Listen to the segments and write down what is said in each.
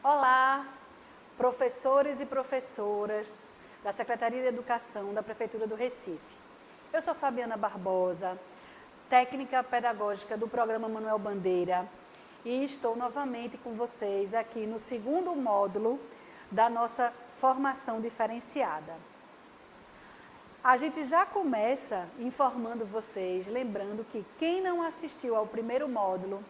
Olá, professores e professoras da Secretaria de Educação da Prefeitura do Recife. Eu sou Fabiana Barbosa, técnica pedagógica do programa Manuel Bandeira e estou novamente com vocês aqui no segundo módulo da nossa formação diferenciada. A gente já começa informando vocês, lembrando que quem não assistiu ao primeiro módulo,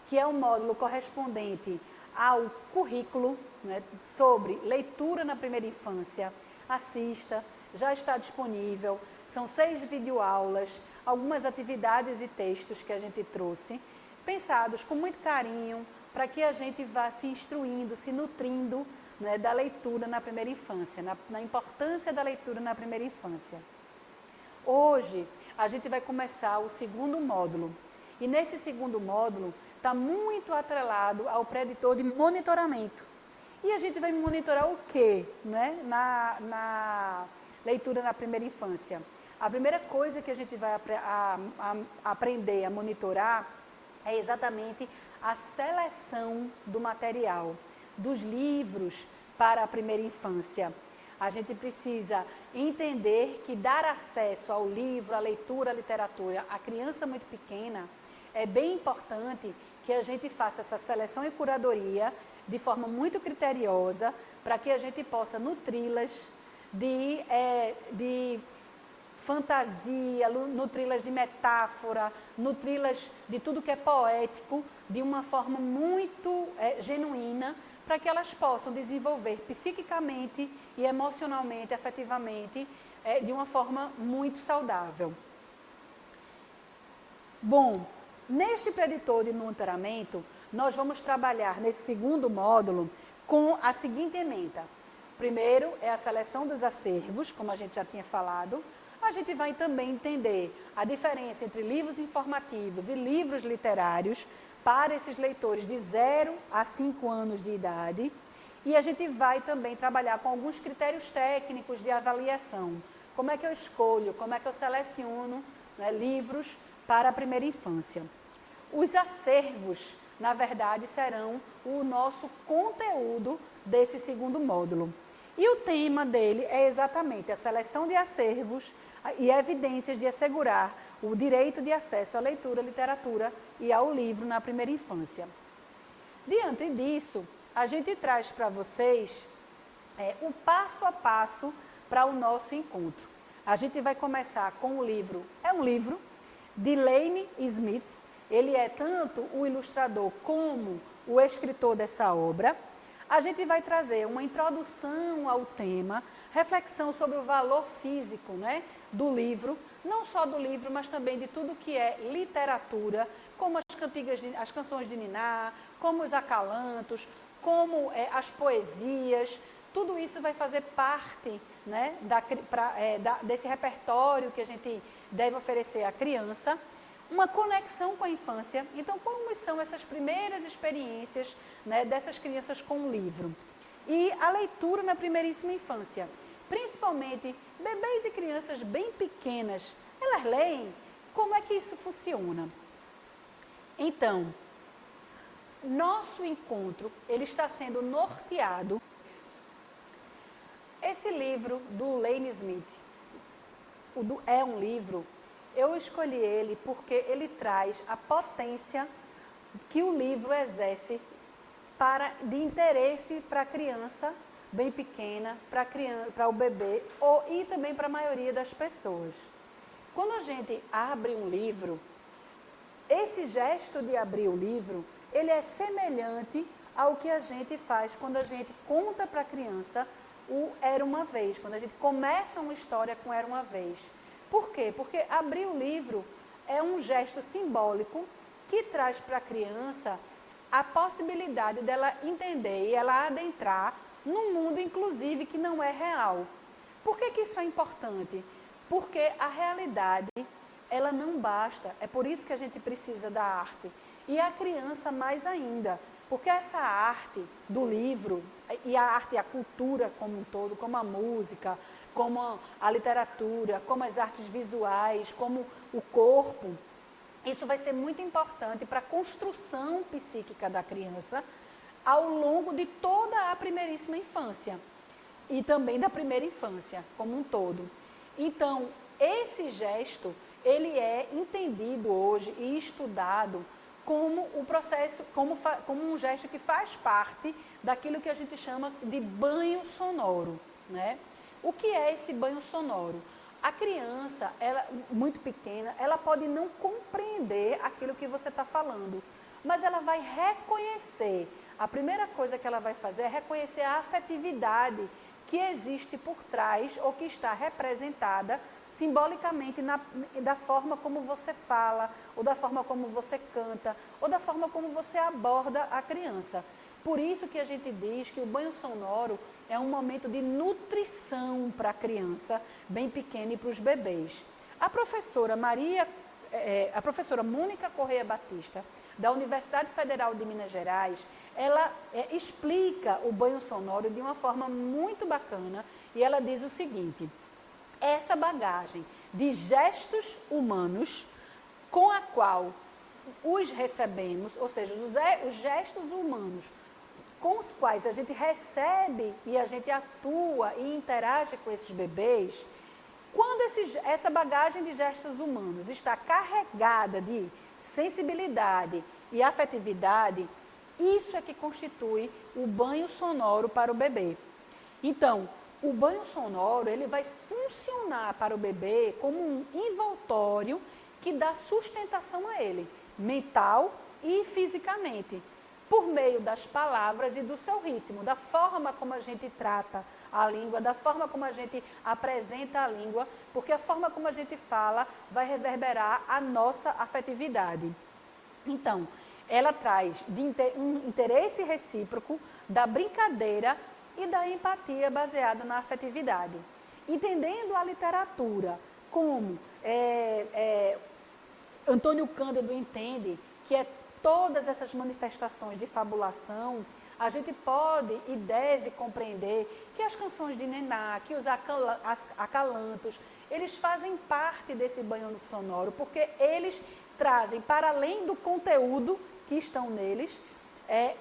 que é o módulo correspondente ao currículo, né, sobre leitura na primeira infância, assista, já está disponível. São 6 videoaulas, algumas atividades e textos que a gente trouxe, pensados com muito carinho, para que a gente vá se instruindo, se nutrindo, né, da leitura na primeira infância, na importância da leitura na primeira infância. Hoje, a gente vai começar o segundo módulo. E nesse segundo módulo, está muito atrelado ao preditor de monitoramento. E a gente vai monitorar o quê, né, na leitura na primeira infância? A primeira coisa que a gente vai aprender a monitorar é exatamente a seleção do material, dos livros para a primeira infância. A gente precisa entender que dar acesso ao livro, à leitura, à literatura, à criança muito pequena, é bem importante que a gente faça essa seleção e curadoria de forma muito criteriosa, para que a gente possa nutri-las de fantasia, nutri-las de metáfora, nutri-las de tudo que é poético, de uma forma muito genuína, para que elas possam desenvolver psiquicamente e emocionalmente, afetivamente, de uma forma muito saudável. Bom, neste preditor de monitoramento, nós vamos trabalhar nesse segundo módulo com a seguinte ementa. Primeiro é a seleção dos acervos, como a gente já tinha falado. A gente vai também entender a diferença entre livros informativos e livros literários para esses leitores de 0 a 5 anos de idade. E a gente vai também trabalhar com alguns critérios técnicos de avaliação. Como é que eu escolho, como é que eu seleciono, né, livros para a primeira infância. Os acervos, na verdade, serão o nosso conteúdo desse segundo módulo. E o tema dele é exatamente a seleção de acervos e evidências de assegurar o direito de acesso à leitura, literatura e ao livro na primeira infância. Diante disso, a gente traz para vocês um passo a passo para o nosso encontro. A gente vai começar com o livro, é um livro de Lane Smith. Ele é tanto o ilustrador como o escritor dessa obra. A gente vai trazer uma introdução ao tema, reflexão sobre o valor físico, né, do livro, não só do livro, mas também de tudo que é literatura, como as canções de Niná, como os acalantos, como as poesias. Tudo isso vai fazer parte, né, desse repertório que a gente deve oferecer à criança. Uma conexão com a infância. Então, como são essas primeiras experiências, né, dessas crianças com o livro? E a leitura na primeiríssima infância. Principalmente, bebês e crianças bem pequenas, elas leem? Como é que isso funciona? Então, nosso encontro, ele está sendo norteado. Esse livro do Lane Smith é um livro. Eu escolhi ele porque ele traz a potência que o livro exerce de interesse para a criança bem pequena, para o bebê e também para a maioria das pessoas. Quando a gente abre um livro, esse gesto de abrir o livro, ele é semelhante ao que a gente faz quando a gente conta para a criança o Era Uma Vez, quando a gente começa uma história com Era Uma Vez. Por quê? Porque abrir o livro é um gesto simbólico que traz para a criança a possibilidade dela entender e ela adentrar num mundo, inclusive, que não é real. Por que isso é importante? Porque a realidade, ela não basta. É por isso que a gente precisa da arte. E a criança mais ainda. Porque essa arte do livro, e a arte e a cultura como um todo, como a música, como a literatura, como as artes visuais, como o corpo, isso vai ser muito importante para a construção psíquica da criança, ao longo de toda a primeiríssima infância e também da primeira infância como um todo. Então, esse gesto, ele é entendido hoje e estudado como o processo, como um gesto que faz parte daquilo que a gente chama de banho sonoro, né? O que é esse banho sonoro? A criança, ela, muito pequena, ela pode não compreender aquilo que você está falando, mas ela vai reconhecer. A primeira coisa que ela vai fazer é reconhecer a afetividade que existe por trás ou que está representada simbolicamente da forma como você fala, ou da forma como você canta, ou da forma como você aborda a criança. Por isso que a gente diz que o banho sonoro é um momento de nutrição para a criança bem pequena e para os bebês. A professora Mônica Correia Batista, da Universidade Federal de Minas Gerais, ela explica o banho sonoro de uma forma muito bacana e ela diz o seguinte: essa bagagem de gestos humanos com a qual os recebemos, ou seja, os gestos humanos com os quais a gente recebe e a gente atua e interage com esses bebês, quando essa bagagem de gestos humanos está carregada de sensibilidade e afetividade, isso é que constitui o banho sonoro para o bebê. Então, o banho sonoro, ele vai funcionar para o bebê como um envoltório que dá sustentação a ele, mental e fisicamente, por meio das palavras e do seu ritmo, da forma como a gente trata a língua, da forma como a gente apresenta a língua, porque a forma como a gente fala vai reverberar a nossa afetividade. Então, ela traz um interesse recíproco da brincadeira e da empatia baseada na afetividade. Entendendo a literatura como Antônio Cândido entende que é todas essas manifestações de fabulação, a gente pode e deve compreender que as canções de Niná, que os acalantos, eles fazem parte desse banho sonoro, porque eles trazem, para além do conteúdo que estão neles,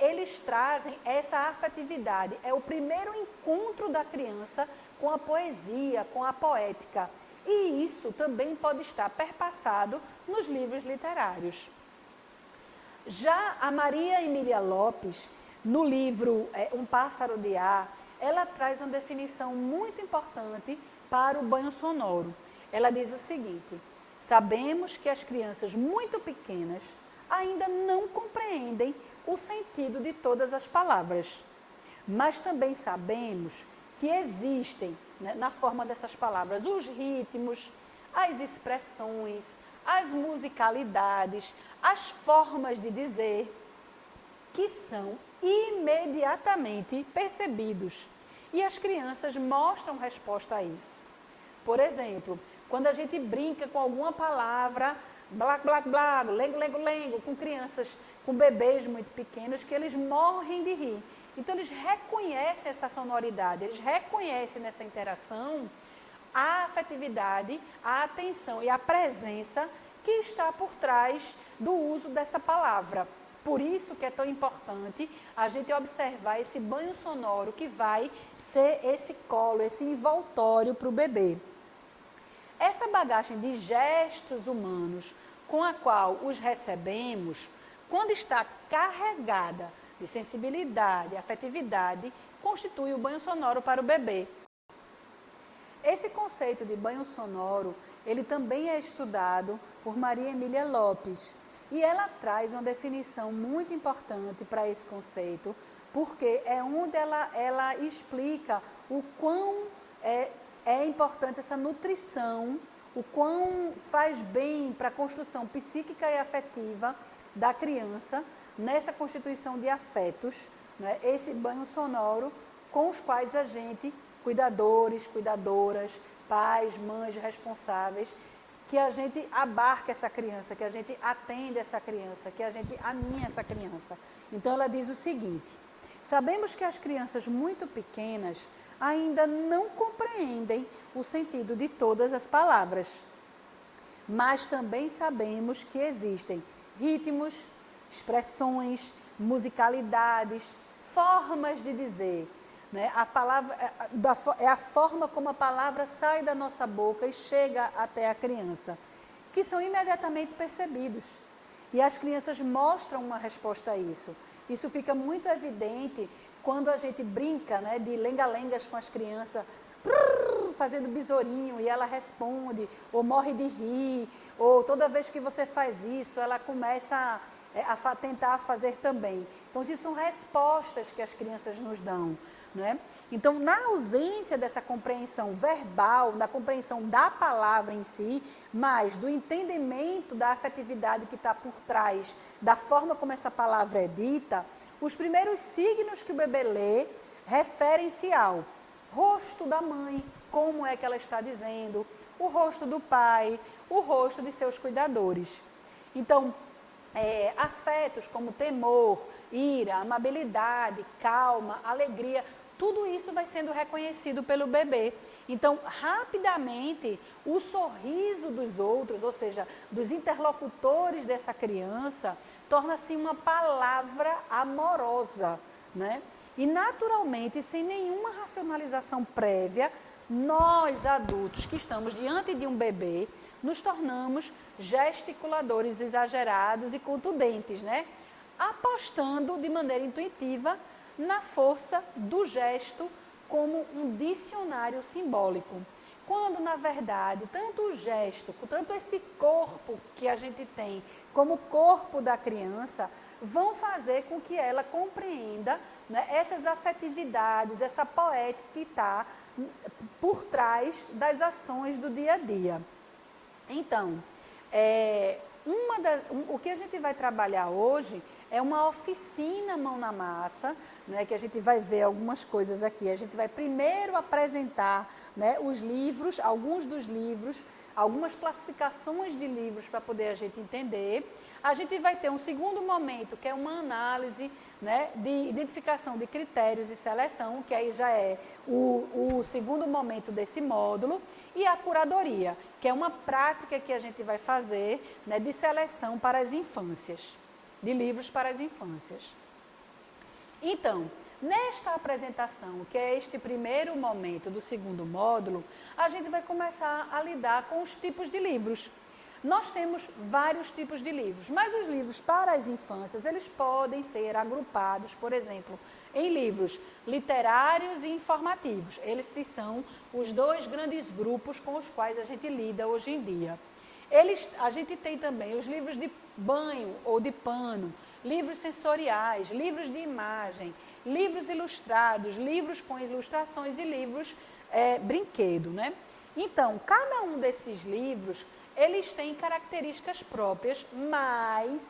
eles trazem essa afetividade. É o primeiro encontro da criança com a poesia, com a poética. E isso também pode estar perpassado nos livros literários. Já a Maria Emília Lopes, no livro Um Pássaro de Ar, ela traz uma definição muito importante para o banho sonoro. Ela diz o seguinte: sabemos que as crianças muito pequenas ainda não compreendem o sentido de todas as palavras, mas também sabemos que existem, né, na forma dessas palavras, os ritmos, as expressões, as musicalidades, as formas de dizer, que são imediatamente percebidos. E as crianças mostram resposta a isso. Por exemplo, quando a gente brinca com alguma palavra, blá, blá, blá, lengo, lengo, lengo, com crianças, com bebês muito pequenos, que eles morrem de rir. Então, eles reconhecem essa sonoridade, eles reconhecem nessa interação a afetividade, a atenção e a presença que está por trás do uso dessa palavra. Por isso que é tão importante a gente observar esse banho sonoro que vai ser esse colo, esse envoltório para o bebê. Essa bagagem de gestos humanos com a qual os recebemos, quando está carregada de sensibilidade, afetividade, constitui o banho sonoro para o bebê. Esse conceito de banho sonoro, ele também é estudado por Maria Emília Lopes, e ela traz uma definição muito importante para esse conceito, porque é onde ela explica o quão é importante essa nutrição, o quão faz bem para a construção psíquica e afetiva da criança, nessa constituição de afetos, né? Esse banho sonoro com os quais a gente, cuidadores, cuidadoras, pais, mães responsáveis, que a gente abarca essa criança, que a gente atende essa criança, que a gente aninha essa criança. Então, ela diz o seguinte: sabemos que as crianças muito pequenas ainda não compreendem o sentido de todas as palavras, mas também sabemos que existem ritmos, expressões, musicalidades, formas de dizer, né? A palavra, é a forma como a palavra sai da nossa boca e chega até a criança, que são imediatamente percebidos. E as crianças mostram uma resposta a isso. Isso fica muito evidente quando a gente brinca, né, de lenga-lengas com as crianças, fazendo besourinho, e ela responde, ou morre de rir, ou toda vez que você faz isso, ela começa a tentar fazer também. Então, isso são respostas que as crianças nos dão, né? Então, na ausência dessa compreensão verbal, da compreensão da palavra em si, mas do entendimento da afetividade que está por trás, da forma como essa palavra é dita, os primeiros signos que o bebê lê referem-se ao rosto da mãe, como é que ela está dizendo, o rosto do pai, o rosto de seus cuidadores. Então, afetos como temor, ira, amabilidade, calma, alegria, tudo isso vai sendo reconhecido pelo bebê. Então, rapidamente, o sorriso dos outros, ou seja, dos interlocutores dessa criança, torna-se uma palavra amorosa, né? E, naturalmente, sem nenhuma racionalização prévia, nós, adultos, que estamos diante de um bebê, nos tornamos gesticuladores exagerados e contundentes, né? Apostando de maneira intuitiva na força do gesto como um dicionário simbólico. Quando, na verdade, tanto o gesto, tanto esse corpo que a gente tem, como o corpo da criança, vão fazer com que ela compreenda, né, essas afetividades, essa poética que está por trás das ações do dia a dia. Então, o que a gente vai trabalhar hoje é uma oficina mão na massa, né, que a gente vai ver algumas coisas aqui. A gente vai primeiro apresentar, né, os livros, alguns dos livros, algumas classificações de livros para poder a gente entender. A gente vai ter um segundo momento, que é uma análise, né, de identificação de critérios e seleção, que aí já é o segundo momento desse módulo, e a curadoria, que é uma prática que a gente vai fazer, né, de seleção para as infâncias, de livros para as infâncias. Então, nesta apresentação, que é este primeiro momento do segundo módulo, a gente vai começar a lidar com os tipos de livros. Nós temos vários tipos de livros, mas os livros para as infâncias, eles podem ser agrupados, por exemplo, em livros literários e informativos. Eles são os dois grandes grupos com os quais a gente lida hoje em dia. A gente tem também os livros de banho ou de pano, livros sensoriais, livros de imagem, livros ilustrados, livros com ilustrações e livros brinquedo, né? Então, cada um desses livros, eles têm características próprias, mas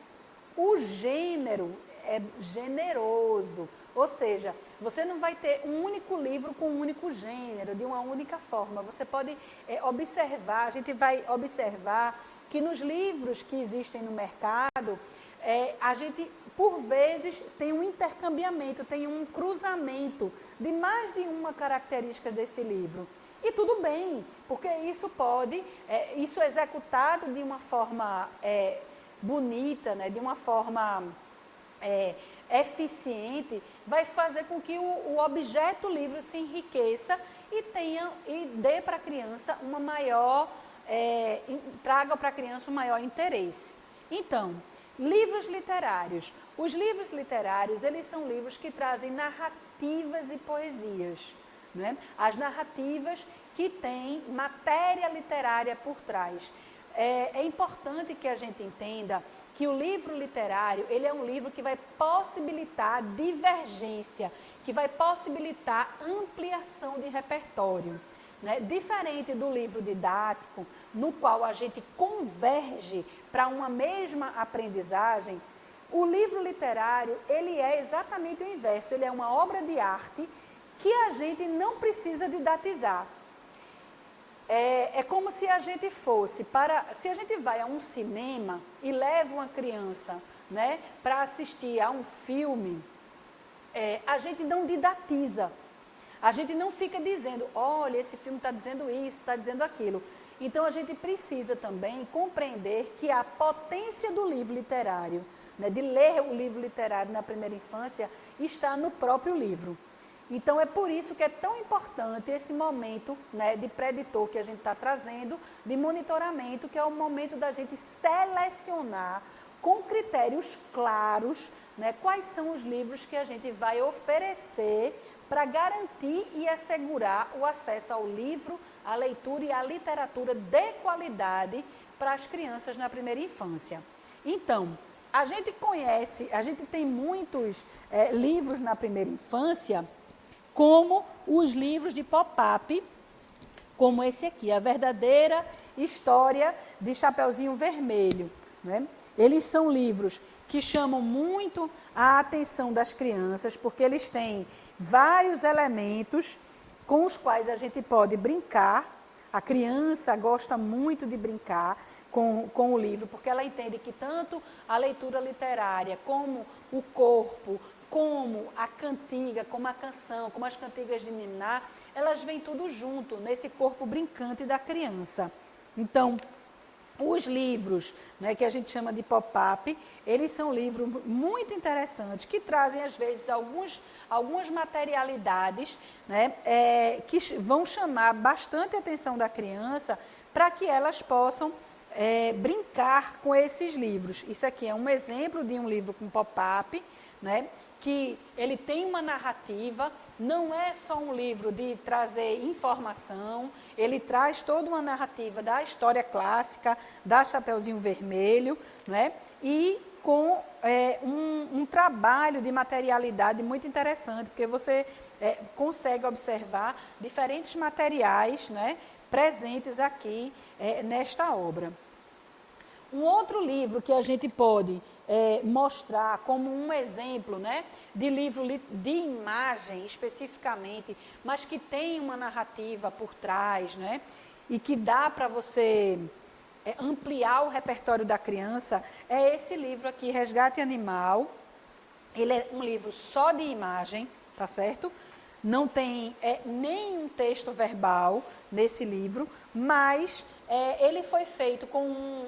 o gênero é generoso. Ou seja, você não vai ter um único livro com um único gênero, de uma única forma. Você pode observar, a gente vai observar que nos livros que existem no mercado, a gente, por vezes, tem um intercambiamento, tem um cruzamento de mais de uma característica desse livro. E tudo bem, porque isso isso é executado de uma forma bonita, né, de uma forma eficiente, vai fazer com que o objeto livro se enriqueça e dê para a criança uma maior, traga para a criança um maior interesse. Então, livros literários. Os livros literários, eles são livros que trazem narrativas e poesias, né? As narrativas que têm matéria literária por trás. É importante que a gente entenda que o livro literário, ele é um livro que vai possibilitar divergência, que vai possibilitar ampliação de repertório, né? Diferente do livro didático, no qual a gente converge para uma mesma aprendizagem, o livro literário, ele é exatamente o inverso, ele é uma obra de arte que a gente não precisa didatizar. É como se a gente se a gente vai a um cinema e leva uma criança, né, para assistir a um filme, a gente não didatiza, a gente não fica dizendo, olha, esse filme está dizendo isso, está dizendo aquilo. Então, a gente precisa também compreender que a potência do livro literário né, de ler o livro literário na primeira infância, está no próprio livro. Então, é por isso que é tão importante esse momento, né, de pré-editor que a gente está trazendo, de monitoramento, que é o momento da gente selecionar com critérios claros, né, quais são os livros que a gente vai oferecer para garantir e assegurar o acesso ao livro, à leitura e à literatura de qualidade para as crianças na primeira infância. Então, a gente tem muitos livros na primeira infância, como os livros de pop-up, como esse aqui, A Verdadeira História de Chapeuzinho Vermelho, né? Eles são livros que chamam muito a atenção das crianças, porque eles têm vários elementos com os quais a gente pode brincar. A criança gosta muito de brincar com o livro, porque ela entende que tanto a leitura literária, como o corpo, como a cantiga, como a canção, como as cantigas de niná, elas vêm tudo junto, nesse corpo brincante da criança. Então, os livros, né, que a gente chama de pop-up, eles são livros muito interessantes, que trazem, às vezes, algumas materialidades, né, que vão chamar bastante a atenção da criança para que elas possam brincar com esses livros. Isso aqui é um exemplo de um livro com pop-up, né, que ele tem uma narrativa, não é só um livro de trazer informação, ele traz toda uma narrativa da história clássica, da Chapeuzinho Vermelho, né, e com um trabalho de materialidade muito interessante, porque você consegue observar diferentes materiais, né, presentes aqui nesta obra. Um outro livro que a gente pode mostrar como um exemplo, né, de livro de imagem especificamente, mas que tem uma narrativa por trás, né, e que dá para você ampliar o repertório da criança, é esse livro aqui, Resgate Animal. Ele é um livro só de imagem, tá certo? Não tem nenhum texto verbal nesse livro, mas ele foi feito com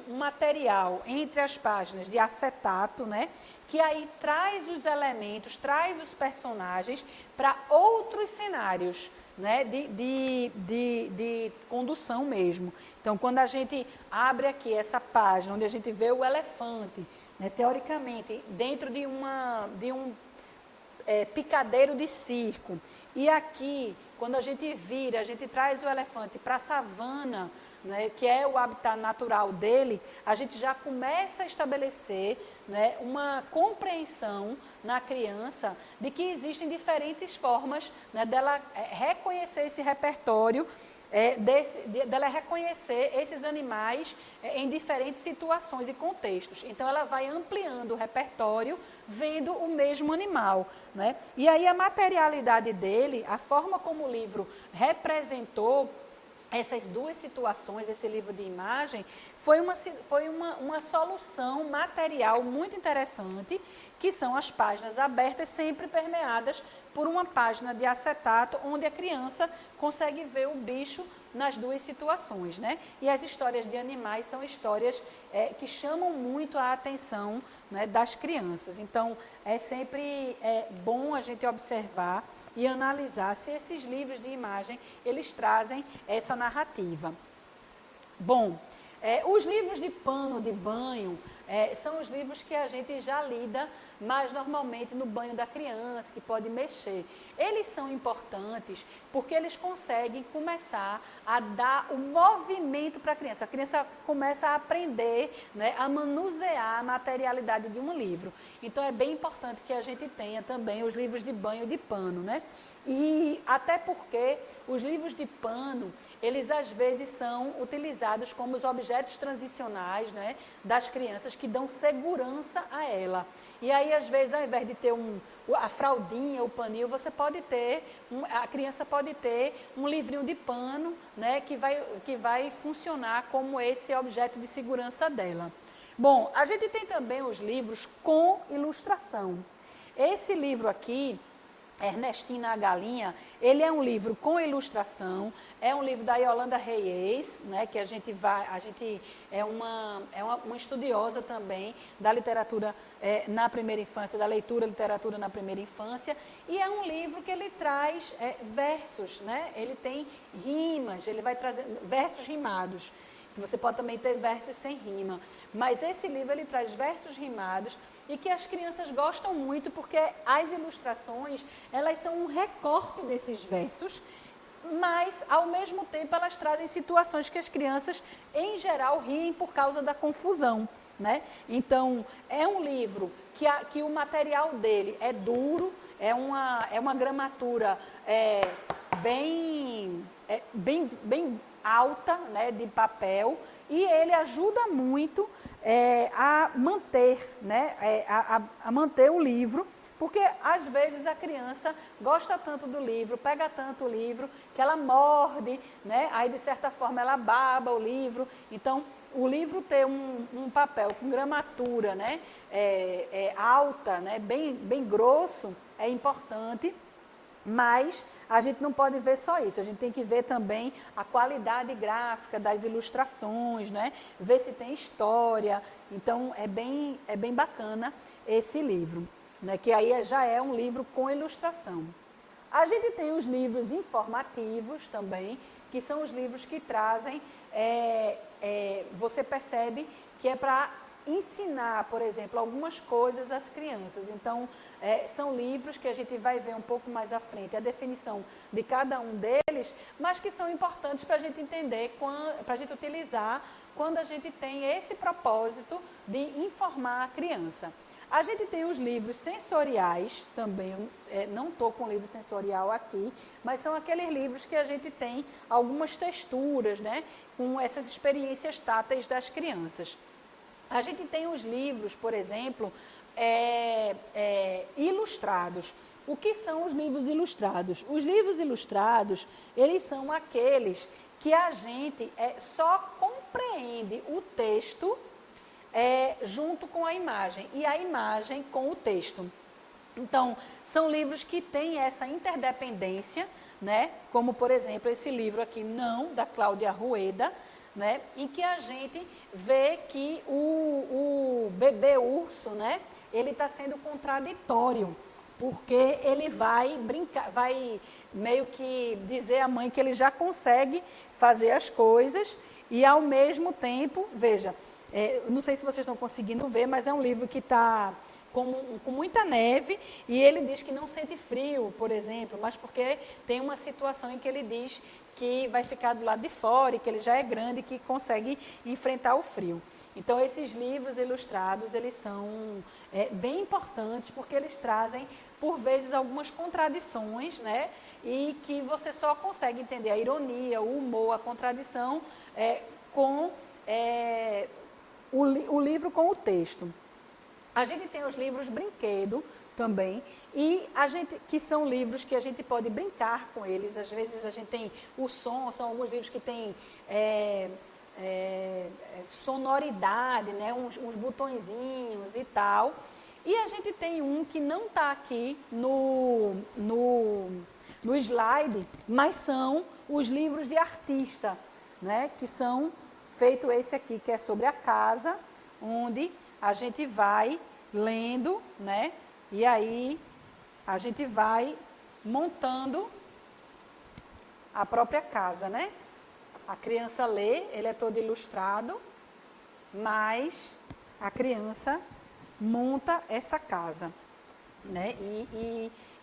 um material entre as páginas de acetato, né? Que aí traz os elementos, traz os personagens para outros cenários, né? De condução mesmo. Então, quando a gente abre aqui essa página, onde a gente vê o elefante, né? Teoricamente, dentro de um picadeiro de circo, e aqui, quando a gente vira, a gente traz o elefante para a savana, né, que é o habitat natural dele, a gente já começa a estabelecer, né, uma compreensão na criança de que existem diferentes formas, né, dela reconhecer esse repertório, dela reconhecer esses animais em diferentes situações e contextos. Então, ela vai ampliando o repertório, vendo o mesmo animal, né? E aí a materialidade dele, a forma como o livro representou essas duas situações, esse livro de imagem, foi uma solução material muito interessante, que são as páginas abertas, sempre permeadas por uma página de acetato, onde a criança consegue ver o bicho nas duas situações, né? E as histórias de animais são histórias que chamam muito a atenção, né, das crianças. Então, é sempre bom a gente observar e analisar se esses livros de imagem, eles trazem essa narrativa. Bom, os livros de pano de banho são os livros que a gente já lida mais normalmente no banho da criança, que pode mexer. Eles são importantes porque eles conseguem começar a dar o movimento para a criança. A criança começa a aprender, né, a manusear a materialidade de um livro. Então, é bem importante que a gente tenha também os livros de banho de pano, né? E até porque os livros de pano, eles às vezes são utilizados como os objetos transicionais, né, das crianças, que dão segurança a ela. E aí, às vezes, ao invés de ter a fraldinha, o paninho, você pode ter, a criança pode ter um livrinho de pano, né, que vai funcionar como esse objeto de segurança dela. Bom, a gente tem também os livros com ilustração. Esse livro aqui, Ernestina a Galinha, ele é um livro com ilustração, é um livro da Yolanda Reyes, né, que a gente é uma estudiosa também da literatura na primeira infância, da leitura e literatura na primeira infância, e é um livro que ele traz versos, né, ele tem rimas, ele vai trazer versos rimados, você pode também ter versos sem rima, mas esse livro ele traz versos rimados, e que as crianças gostam muito, porque as ilustrações, elas são um recorte desses versos, mas, ao mesmo tempo, elas trazem situações que as crianças, em geral, riem por causa da confusão, né? Então, é um livro que o material dele é duro, é uma gramatura bem alta, né, de papel, e ele ajuda muito a manter, né, a manter o livro, porque às vezes a criança gosta tanto do livro, pega tanto o livro, que ela morde, né, aí de certa forma ela baba o livro. Então, o livro ter um papel com gramatura, né, alta, né, bem grosso, é importante. Mas a gente não pode ver só isso, a gente tem que ver também a qualidade gráfica das ilustrações, né? Ver se tem história. Então, é bem bacana esse livro, né? Que aí já é um livro com ilustração. A gente tem os livros informativos também, que são os livros que trazem, você percebe que é para ensinar, por exemplo, algumas coisas às crianças. Então, são livros que a gente vai ver um pouco mais à frente, a definição de cada um deles, mas que são importantes para a gente entender, para a gente utilizar quando a gente tem esse propósito de informar a criança. A gente tem os livros sensoriais também, não estou com livro sensorial aqui, mas são aqueles livros que a gente tem algumas texturas, né, com essas experiências táteis das crianças. A gente tem os livros, por exemplo, ilustrados. O que são os livros ilustrados? Os livros ilustrados, eles são aqueles que a gente só compreende o texto junto com a imagem, e a imagem com o texto. Então, são livros que têm essa interdependência, né? Como, por exemplo, esse livro aqui, Não, da Cláudia Rueda, né? Em que a gente vê que o bebê urso, né? Ele está sendo contraditório, porque ele vai brincar, vai meio que dizer à mãe que ele já consegue fazer as coisas e, ao mesmo tempo, veja, não sei se vocês estão conseguindo ver, mas é um livro que está com muita neve, e ele diz que não sente frio, por exemplo, mas porque tem uma situação em que ele diz que vai ficar do lado de fora e que ele já é grande e que consegue enfrentar o frio. Então, esses livros ilustrados, eles são bem importantes, porque eles trazem, por vezes, algumas contradições, né? E que você só consegue entender a ironia, o humor, a contradição com o livro com o texto. A gente tem os livros brinquedo também, e que são livros que a gente pode brincar com eles. Às vezes a gente tem o som, são alguns livros que têm sonoridade, né? uns botõezinhos e tal. E a gente tem um que não está aqui no slide, mas são os livros de artista, né? Que são feito esse aqui, que é sobre a casa, onde a gente vai lendo, né? E aí a gente vai montando a própria casa, né? A criança lê, ele é todo ilustrado, mas a criança monta essa casa, né?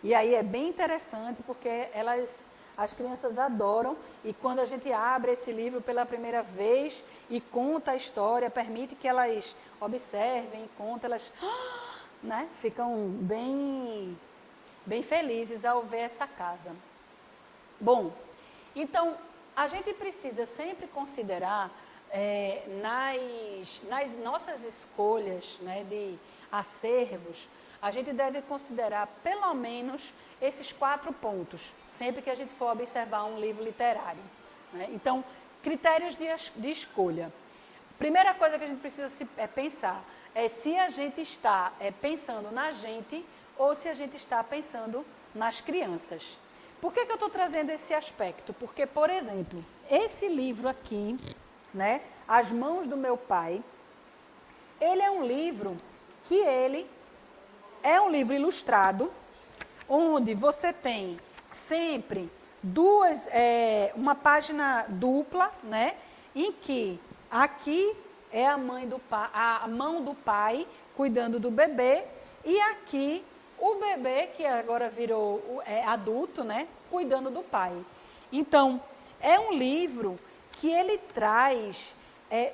E aí é bem interessante, porque as crianças adoram, e quando a gente abre esse livro pela primeira vez e conta a história, permite que elas observem e contem, elas, né, ficam bem felizes ao ver essa casa. Bom, então, a gente precisa sempre considerar nas nossas escolhas, né, de acervos, a gente deve considerar pelo menos esses 4 pontos, sempre que a gente for observar um livro literário, né? Então, critérios de escolha. Primeira coisa que a gente precisa pensar é se a gente está pensando na gente ou se a gente está pensando nas crianças. Por que eu estou trazendo esse aspecto? Porque, por exemplo, esse livro aqui, né, As Mãos do Meu Pai, ele é um livro que ele é um livro ilustrado, onde você tem sempre uma página dupla, né, em que aqui é a mão do pai cuidando do bebê, e aqui o bebê, que agora virou adulto, né, cuidando do pai. Então, é um livro que ele traz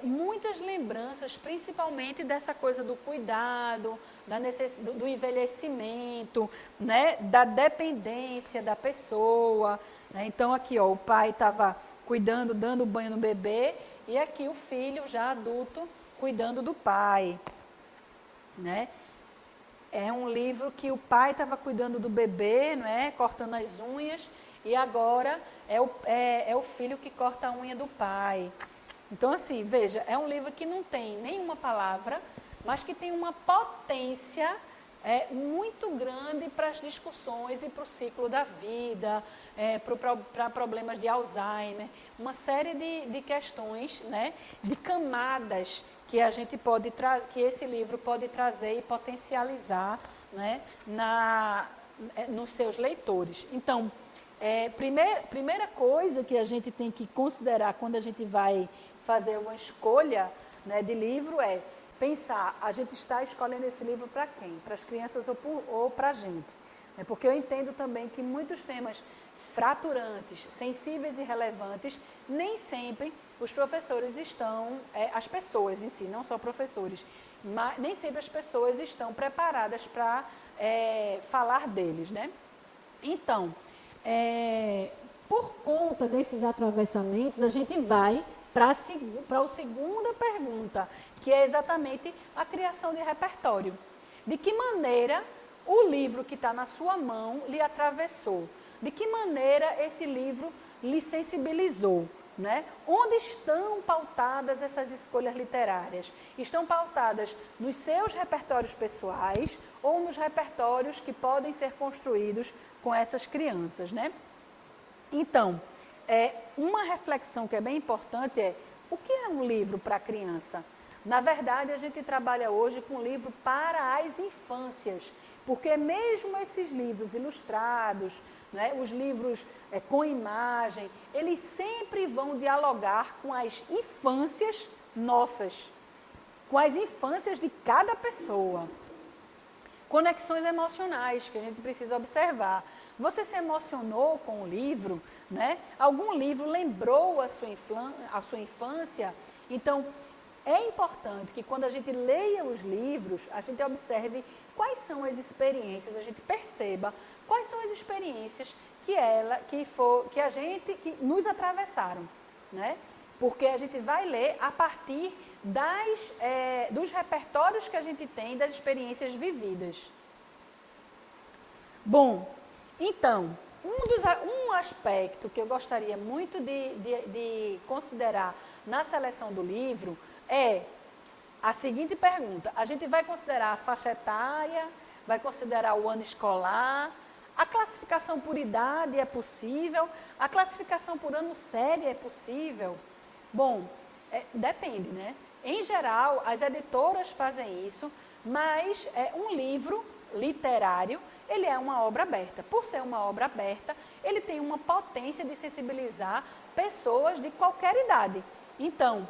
muitas lembranças, principalmente dessa coisa do cuidado, do envelhecimento, né, da dependência da pessoa. Né? Então, aqui, ó, o pai estava cuidando, dando banho no bebê, e aqui o filho, já adulto, cuidando do pai. Né? É um livro que o pai estava cuidando do bebê, não é? Cortando as unhas, e agora é o filho que corta a unha do pai. Então, assim, veja, é um livro que não tem nenhuma palavra, mas que tem uma potência muito grande para as discussões e para o ciclo da vida, para problemas de Alzheimer, uma série de questões, né, de camadas que a gente pode que esse livro pode trazer e potencializar, né, nos seus leitores. Então, primeira coisa que a gente tem que considerar quando a gente vai fazer uma escolha, né, de livro é pensar, a gente está escolhendo esse livro para quem? Para as crianças ou para a gente? Porque eu entendo também que muitos temas fraturantes, sensíveis e relevantes, nem sempre os professores estão, as pessoas em si, não só professores, mas nem sempre as pessoas estão preparadas para falar deles, né? Então, por conta desses atravessamentos, a gente vai para a segunda pergunta, que é exatamente a criação de repertório. De que maneira o livro que está na sua mão lhe atravessou? De que maneira esse livro lhe sensibilizou? Né? Onde estão pautadas essas escolhas literárias? Estão pautadas nos seus repertórios pessoais ou nos repertórios que podem ser construídos com essas crianças, né? Então, uma reflexão que é bem importante é: o que é um livro para a criança? Na verdade, a gente trabalha hoje com livro para as infâncias, porque mesmo esses livros ilustrados, né, os livros com imagem, eles sempre vão dialogar com as infâncias nossas, com as infâncias de cada pessoa. Conexões emocionais que a gente precisa observar. Você se emocionou com o livro, né? Algum livro lembrou a sua infância? Então, é importante que quando a gente leia os livros, a gente observe quais são as experiências, a gente perceba quais são as experiências que nos atravessaram, né? Porque a gente vai ler a partir dos repertórios que a gente tem, das experiências vividas. Bom, então, um aspecto que eu gostaria muito de considerar na seleção do livro é a seguinte pergunta: a gente vai considerar a faixa etária, vai considerar o ano escolar, a classificação por idade é possível, a classificação por ano série é possível? Bom, depende, né? Em geral, as editoras fazem isso, mas um livro literário, ele é uma obra aberta. Por ser uma obra aberta, ele tem uma potência de sensibilizar pessoas de qualquer idade. Então,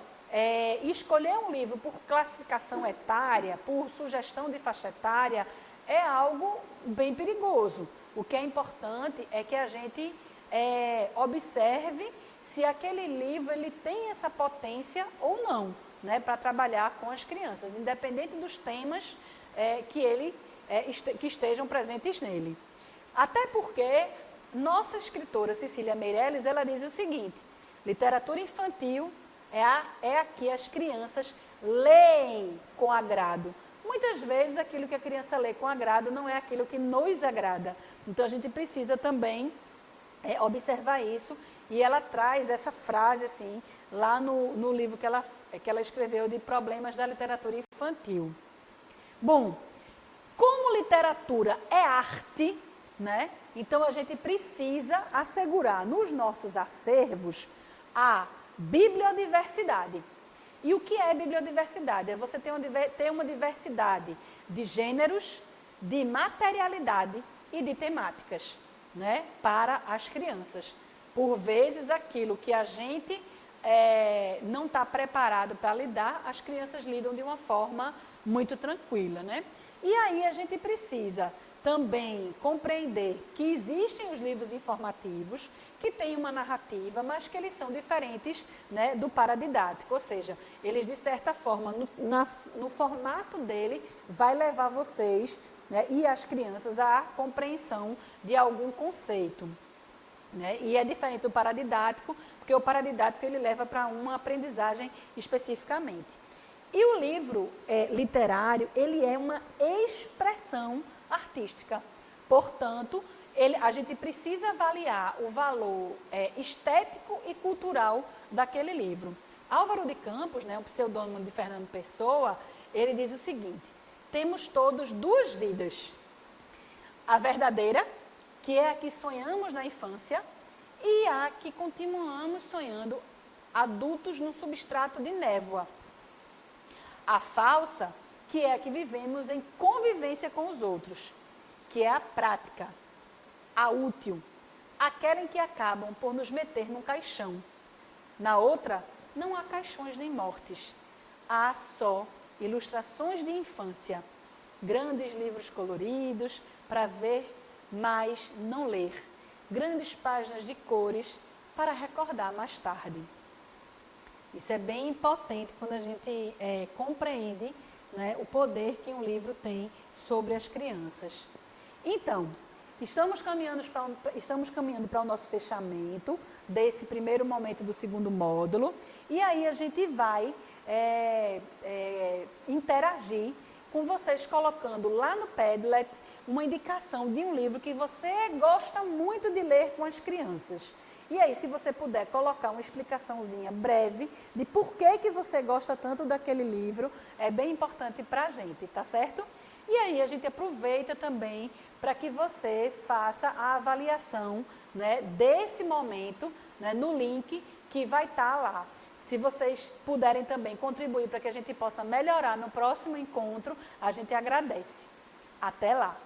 escolher um livro por classificação etária, por sugestão de faixa etária, é algo bem perigoso. O que é importante é que a gente observe se aquele livro ele tem essa potência ou não, né, para trabalhar com as crianças, independente dos temas que estejam presentes nele. Até porque nossa escritora Cecília Meirelles, ela diz o seguinte: literatura infantil é a que as crianças leem com agrado. Muitas vezes aquilo que a criança lê com agrado não é aquilo que nos agrada. Então a gente precisa também observar isso, e ela traz essa frase assim, lá no livro que ela escreveu de Problemas da Literatura Infantil. Bom, como literatura é arte, né? Então, a gente precisa assegurar nos nossos acervos a bibliodiversidade. E o que é bibliodiversidade? É você ter uma diversidade de gêneros, de materialidade e de temáticas, né, para as crianças. Por vezes, aquilo que a gente não está preparado para lidar, as crianças lidam de uma forma muito tranquila, né? E aí a gente precisa também compreender que existem os livros informativos, que têm uma narrativa, mas que eles são diferentes, né, do paradidático, ou seja, eles de certa forma, no formato dele, vai levar vocês, né, e as crianças à compreensão de algum conceito. Né? E é diferente do paradidático, porque o paradidático ele leva para uma aprendizagem especificamente. E o livro literário, ele é uma expressão artística. Portanto, a gente precisa avaliar o valor estético e cultural daquele livro. Álvaro de Campos, né, o pseudônimo de Fernando Pessoa, ele diz o seguinte: temos todos duas vidas. A verdadeira, que é a que sonhamos na infância, e a que continuamos sonhando adultos no substrato de névoa. A falsa, que é a que vivemos em convivência com os outros, que é a prática, a útil, aquela em que acabam por nos meter num caixão. Na outra, não há caixões nem mortes, há só ilustrações de infância, grandes livros coloridos para ver, mas não ler, grandes páginas de cores para recordar mais tarde. Isso é bem potente quando a gente compreende, né, o poder que um livro tem sobre as crianças. Então, estamos caminhando para o nosso fechamento desse primeiro momento do segundo módulo, e aí a gente vai interagir com vocês colocando lá no Padlet uma indicação de um livro que você gosta muito de ler com as crianças. E aí, se você puder colocar uma explicaçãozinha breve de por que você gosta tanto daquele livro, é bem importante para a gente, tá certo? E aí, a gente aproveita também para que você faça a avaliação, né, desse momento, né, no link que vai estar lá. Se vocês puderem também contribuir para que a gente possa melhorar no próximo encontro, a gente agradece. Até lá!